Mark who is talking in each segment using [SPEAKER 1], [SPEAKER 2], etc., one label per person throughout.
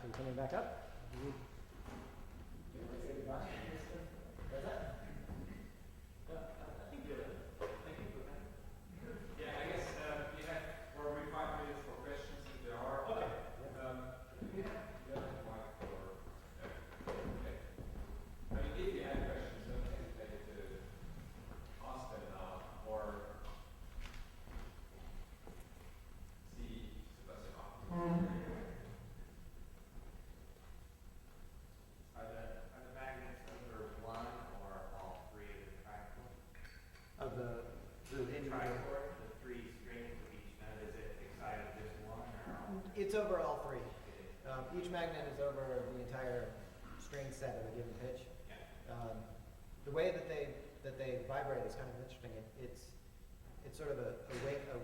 [SPEAKER 1] you coming back up? You say goodbye? What's that?
[SPEAKER 2] Yeah, I guess we have probably 5 minutes for questions if there are.
[SPEAKER 1] Okay.
[SPEAKER 2] You have a mic for. Okay. I mean, if you have questions, don't hesitate to ask them now or see Sebastian afterwards.
[SPEAKER 3] Are the magnets over one or all three of the trichord?
[SPEAKER 1] Of the individual.
[SPEAKER 3] Trichord, the 3 strings of each note, is it excited just one or all?
[SPEAKER 1] It's over all 3. Each magnet is over the entire string set of a given pitch.
[SPEAKER 3] Yeah.
[SPEAKER 1] The way that they vibrate is kind of interesting. It's sort of a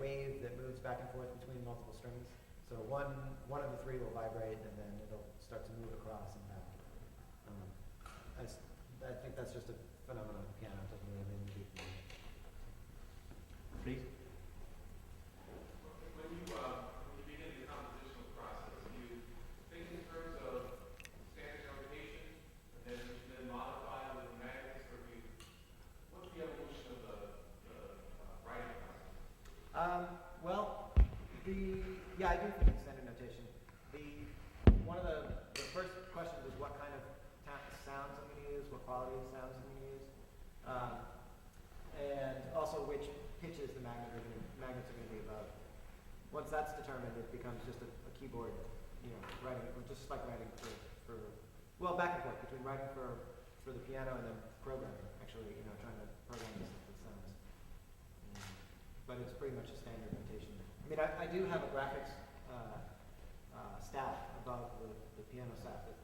[SPEAKER 1] wave that moves back and forth between multiple strings. So one of the 3 will vibrate, and then it'll start to move across and back. I think that's just a phenomenon of the piano. It doesn't really have anything to do with music.
[SPEAKER 4] Please.
[SPEAKER 2] When you begin the compositional process, do you think in terms of standard notation and then modify with the magnets, or what's the evolution of the writing process?
[SPEAKER 1] Well, I do think it's standard notation. One of the first questions is what kind of sounds I'm going to use, what quality of sounds I'm going to use, and also which pitches the magnets are going to be above. Once that's determined, it becomes just a keyboard, writing, or just like writing for back and forth between writing for the piano and then programming. Actually, trying to program this with sounds. But it's pretty much a standard notation. I mean, I do have a graphics staff above the piano staff that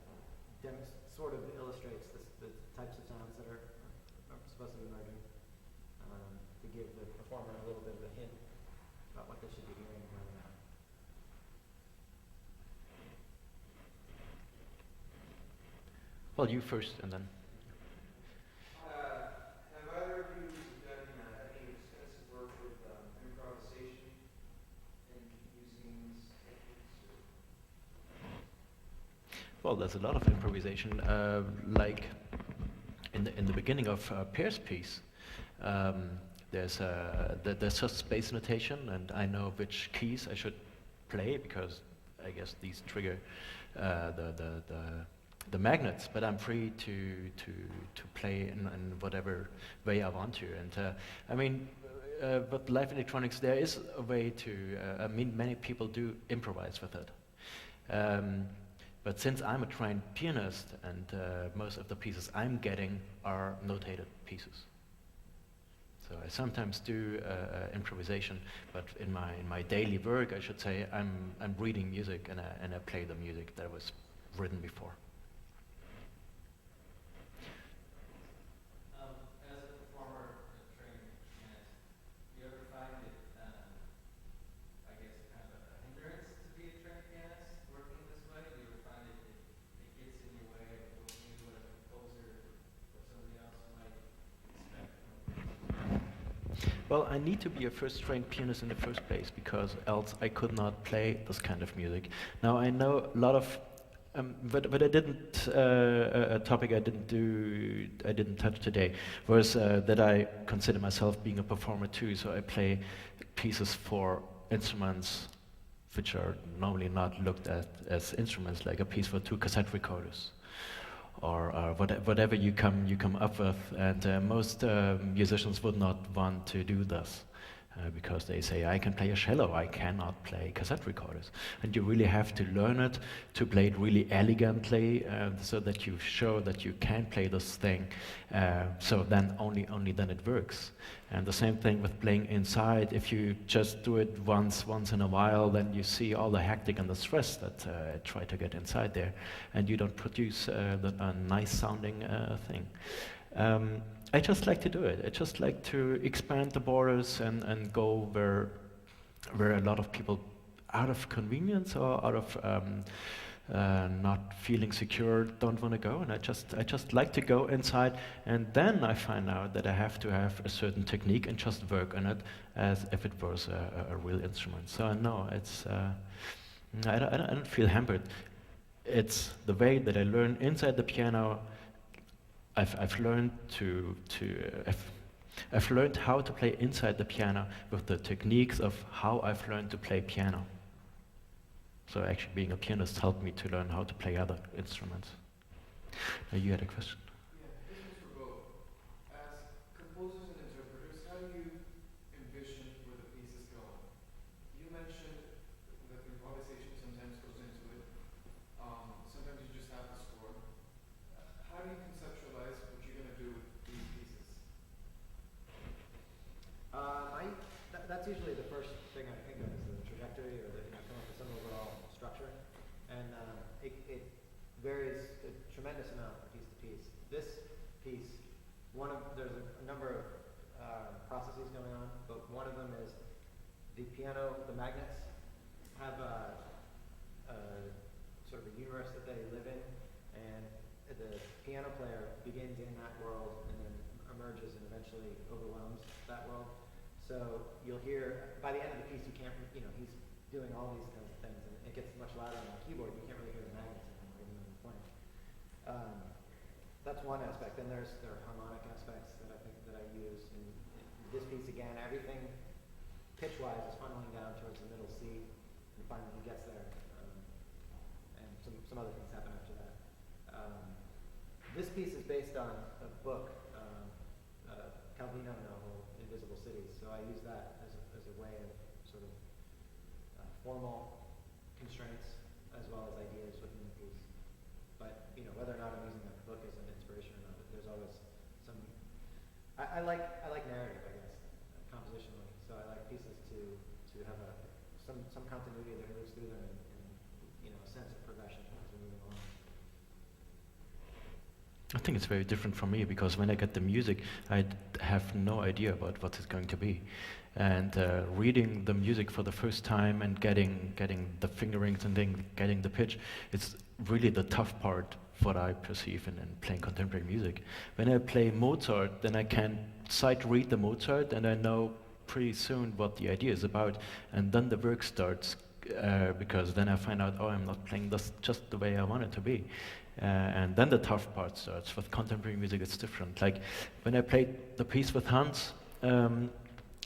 [SPEAKER 1] sort of illustrates the types of sounds that are supposed to be emerging, to give the performer a little bit of a hint about what they should be hearing and whether not.
[SPEAKER 4] Well, you first, and then.
[SPEAKER 5] Have either of you done any extensive work with improvisation and using these techniques?
[SPEAKER 4] Well, there's a lot of improvisation. Like in the beginning of Pear's piece, there's just space notation, and I know which keys I should play because I guess these trigger the magnets. But I'm free to play in whatever way I want to. And I mean, but live electronics, there is a way to. I mean, many people do improvise with it. But since I'm a trained pianist and most of the pieces I'm getting are notated pieces. So I sometimes do improvisation, but in my daily work, I should say, I'm reading music and I play the music that was written before.
[SPEAKER 6] As a performer, a trained pianist, do you ever find it, I guess, kind of a hindrance to be a trained pianist working this way? Do you ever find it gets in your way of working what a composer or somebody else might expect from a pianist?
[SPEAKER 4] Well, I need to be a first trained pianist in the first place because else I could not play this kind of music. Now I know a lot of, but I didn't. A topic I didn't touch today was that I consider myself being a performer too. So I play pieces for instruments which are normally not looked at as instruments, like a piece for 2 cassette recorders, or whatever you come up with. And most musicians would not want to do this because they say, I can play a cello, I cannot play cassette recorders. And you really have to learn it to play it really elegantly, so that you show that you can play this thing. So then only then it works. And the same thing with playing inside. If you just do it once in a while, then you see all the hectic and the stress that try to get inside there, and you don't produce a nice sounding thing. I just like to do it. I just like to expand the borders and go where a lot of people, out of convenience or out of not feeling secure, don't want to go. And I just like to go inside, and then I find out that I have to have a certain technique and just work on it as if it was a real instrument. So no, it's I don't feel hampered. it's the way that I learn inside the piano. I've learned I've learned how to play inside the piano with the techniques of how I've learned to play piano. So actually being a pianist helped me to learn how to play other instruments. You had a question?
[SPEAKER 2] Yeah, this is for both. As composers and interpreters, how do you envision where the piece is going? You mentioned that improvisation sometimes goes into it. Sometimes you just have the score. How do you conceptualize what you're going to do with these pieces?
[SPEAKER 1] That's usually the first thing I think of is the trajectory, or the, come up with some overall structure, and it varies a tremendous amount from piece to piece. This piece, there's a number of processes going on, but one of them is the piano, the magnets have a sort of a universe that they live in, and the piano player begins in that world and then emerges and eventually overwhelms that world. So you'll hear, by the end of the piece, you can't, he's doing all these kinds of things, and it gets much louder on the keyboard. You can't really hear the magnets anymore, even though they're playing. That's one aspect. Then there are harmonic aspects that I think that I use. In this piece, again, everything pitch-wise is funneling down towards the middle C, and finally he gets there. And some other things happen after that. This piece is based on a book, Calvino novel, Invisible Cities. So I use that as a way of sort of formal constraints as well as ideas within the piece. But whether or not I'm using that book as an inspiration or not, there's always some. I like narrative, I guess, compositionally. So I like pieces to have some continuity that moves through them, and a sense of progression as we're moving along.
[SPEAKER 4] I think it's very different from me, because when I get the music, I have no idea about what it's going to be. And reading the music for the first time and getting the fingerings and then getting the pitch, it's really the tough part, what I perceive in playing contemporary music. When I play Mozart, then I can sight read the Mozart and I know pretty soon what the idea is about, and then the work starts, because then I find out, I'm not playing this just the way I want it to be. And then the tough part starts. With contemporary music, it's different. Like when I played the piece with Hans,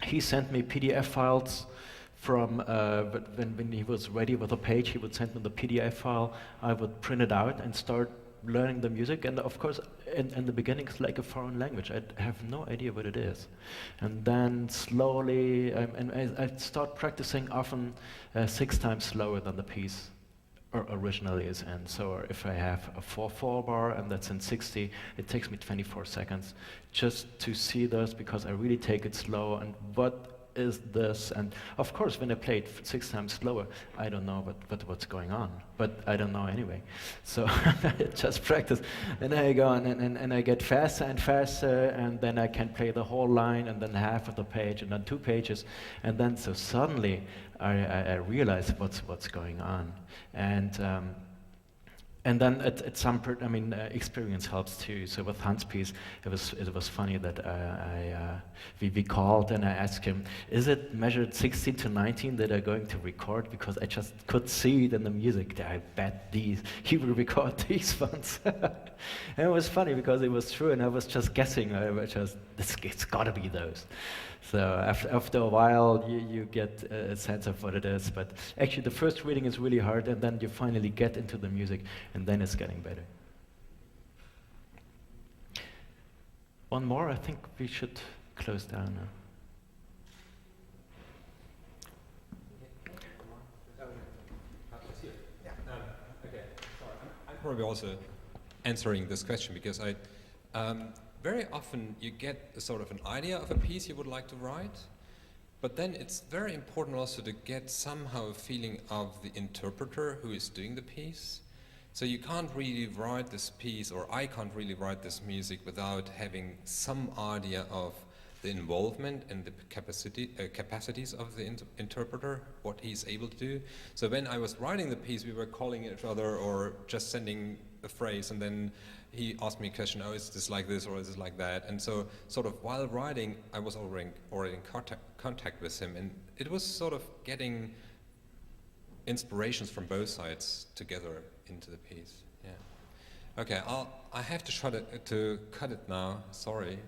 [SPEAKER 4] he sent me PDF files from, when he was ready with a page, he would send me the PDF file. I would print it out and start learning the music. And of course, in the beginning, it's like a foreign language. I have no idea what it is. And then slowly, I start practicing often 6 times slower than the piece originally is. And so if I have a 4/4 bar and that's in 60, it takes me 24 seconds just to see this, because I really take it slow. And what is this? And of course, when I play it 6 times slower, I don't know what's going on, but I don't know anyway. So I just practice, and I go on and I get faster and faster, and then I can play the whole line, and then half of the page, and then 2 pages, and then so suddenly I realize what's going on, and then at some point, experience helps too. So with Hans' piece, it was funny that we called and I asked him, is it measured 16 to 19 that are going to record? Because I just could see it in the music. I bet he will record these ones. And it was funny because it was true, and I was just guessing. It's got to be those. So after a while, you get a sense of what it is. But actually, the first reading is really hard, and then you finally get into the music, and then it's getting better. One more, I think we should close down now.
[SPEAKER 7] Okay, sorry. I'm probably also answering this question because very often you get a sort of an idea of a piece you would like to write, but then it's very important also to get somehow a feeling of the interpreter who is doing the piece. So you can't really write this piece, or I can't really write this music without having some idea of the involvement and the capacities of the interpreter, what he's able to do. So when I was writing the piece, we were calling each other or just sending a phrase, and then he asked me a question, is this like this or is this like that? And so sort of while writing, I was already in contact with him, and it was sort of getting inspirations from both sides together into the piece. Yeah. Okay, I have to try to cut it now. Sorry.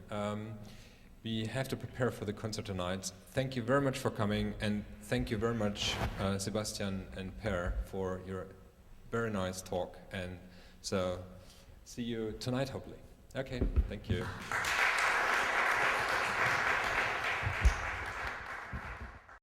[SPEAKER 7] We have to prepare for the concert tonight. Thank you very much for coming, and thank you very much, Sebastian and Per, for your very nice talk. And so, see you tonight, hopefully. Okay, thank you.